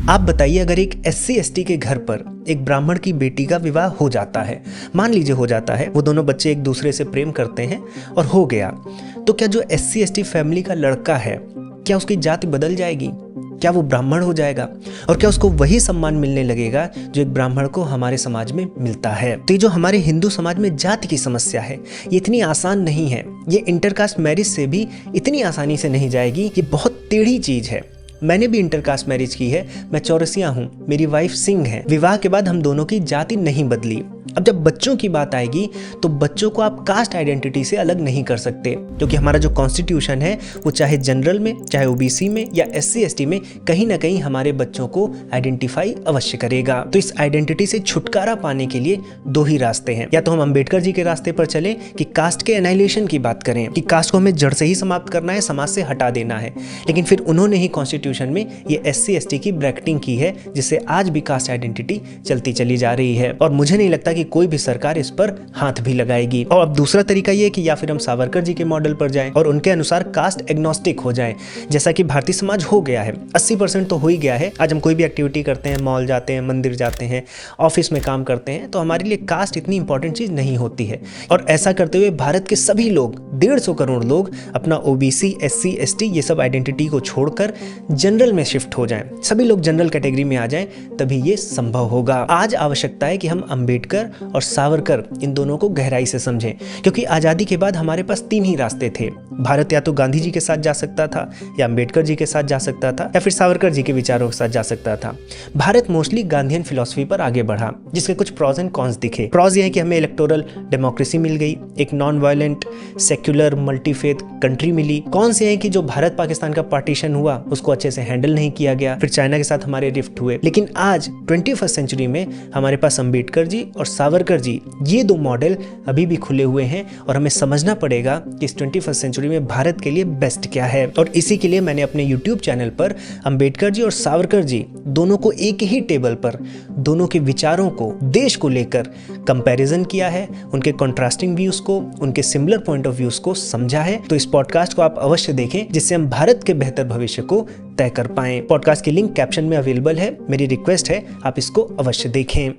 आप बताइए, अगर एक SC/ST के घर पर एक ब्राह्मण की बेटी का विवाह हो जाता है, मान लीजिए हो जाता है, वो दोनों बच्चे एक दूसरे से प्रेम करते हैं और हो गया, तो क्या जो SC/ST फैमिली का लड़का है, क्या उसकी जाति बदल जाएगी? क्या वो ब्राह्मण हो जाएगा? और क्या उसको वही सम्मान मिलने लगेगा जो एक ब्राह्मण को हमारे समाज में मिलता है? तो ये जो हमारे हिंदू समाज में जाति की समस्या है, ये इतनी आसान नहीं है। ये इंटरकास्ट मैरिज से भी इतनी आसानी से नहीं जाएगी। ये बहुत टेढ़ी चीज है। मैंने भी इंटरकास्ट मैरिज की है। मैं चौरसिया हूँ, मेरी वाइफ सिंह है। विवाह के बाद हम दोनों की जाति नहीं बदली। अब जब बच्चों की बात आएगी तो बच्चों को आप कास्ट आइडेंटिटी से अलग नहीं कर सकते, क्योंकि हमारा जो कॉन्स्टिट्यूशन है वो चाहे जनरल में, चाहे OBC में या SC/ST में कहीं ना कहीं हमारे बच्चों को आइडेंटिफाई अवश्य करेगा। तो इस आइडेंटिटी से छुटकारा पाने के लिए दो ही रास्ते हैं। या तो हम अंबेडकर जी के रास्ते पर चलें कि कास्ट के एनाइलेशन की बात करें, कि कास्ट को हमें जड़ से ही समाप्त करना है, समाज से हटा देना है। लेकिन फिर उन्होंने ही कॉन्स्टिट्यूशन में ये SC/ST की ब्रैकेटिंग की है, जिससे आज भी कास्ट आइडेंटिटी चलती चली जा रही है। और मुझे नहीं लगता कि कोई भी सरकार इस पर हाथ भी लगाएगी। और अब दूसरा तरीका ये है कि या फिर हम सावरकर जी के मॉडल पर जाएं और उनके अनुसार कास्ट एग्नोस्टिक हो जाएं, जैसा कि भारतीय समाज हो गया है। 80% तो हो ही गया है। आज हम कोई भी एक्टिविटी करते हैं, मॉल जाते हैं, मंदिर जाते हैं, ऑफिस में काम करते हैं, तो हमारे लिए कास्ट इतनी इंपॉर्टेंट चीज नहीं होती है। और ऐसा करते हुए भारत के सभी लोग, 150 करोड़ लोग अपना OBC, SC/ST ये सब आइडेंटिटी को छोड़कर जनरल में शिफ्ट हो जाएं, सभी लोग जनरल कैटेगरी में आ जाएं, तभी ये संभव होगा। आज आवश्यकता है कि हम अंबेडकर और सावरकर इन दोनों को गहराई से समझें, क्योंकि आजादी के बाद हमारे पास 3 ही रास्ते थे। भारत या तो गांधी जी के साथ जा सकता था, या अंबेडकर जी के साथ जा सकता था, या फिर सावरकर जी के विचारों के साथ जा सकता था। भारत मोस्टली गांधीयन फिलॉसफी पर आगे बढ़ा, जिसके कुछ प्रॉज एंड कॉन्स दिखे। प्रॉज ये है कि हमें इलेक्टोरल डेमोक्रेसी मिल गई, एक नॉन वायलेंट, सेक्युलर, मल्टीफेथ कंट्री मिली। कॉन्स ये है कि जो भारत पाकिस्तान का पार्टीशन हुआ उसको अच्छे से हैंडल नहीं किया गया, फिर चाइना के साथ हमारे रिफ्ट हुए। लेकिन आज 21st सेंचुरी में हमारे पास अंबेडकर जी और सावरकर जी, ये 2 मॉडल अभी भी खुले हुए हैं और हमें समझना पड़ेगा कि इस 21st सेंचुरी में भारत के लिए बेस्ट क्या है। और इसी के लिए मैंने अपने YouTube चैनल पर अंबेडकर जी और सावरकर जी दोनों को एक ही टेबल पर, दोनों के विचारों को, देश को लेकर कंपैरिजन किया है, उनके कॉन्ट्रास्टिंग व्यूज को, उनके सिमिलर पॉइंट ऑफ व्यूज को समझा है। तो इस पॉडकास्ट को आप अवश्य देखें, जिससे हम भारत के बेहतर भविष्य को तय कर पाएं। पॉडकास्ट की लिंक कैप्शन में अवेलेबल है। मेरी रिक्वेस्ट है आप इसको अवश्य देखें।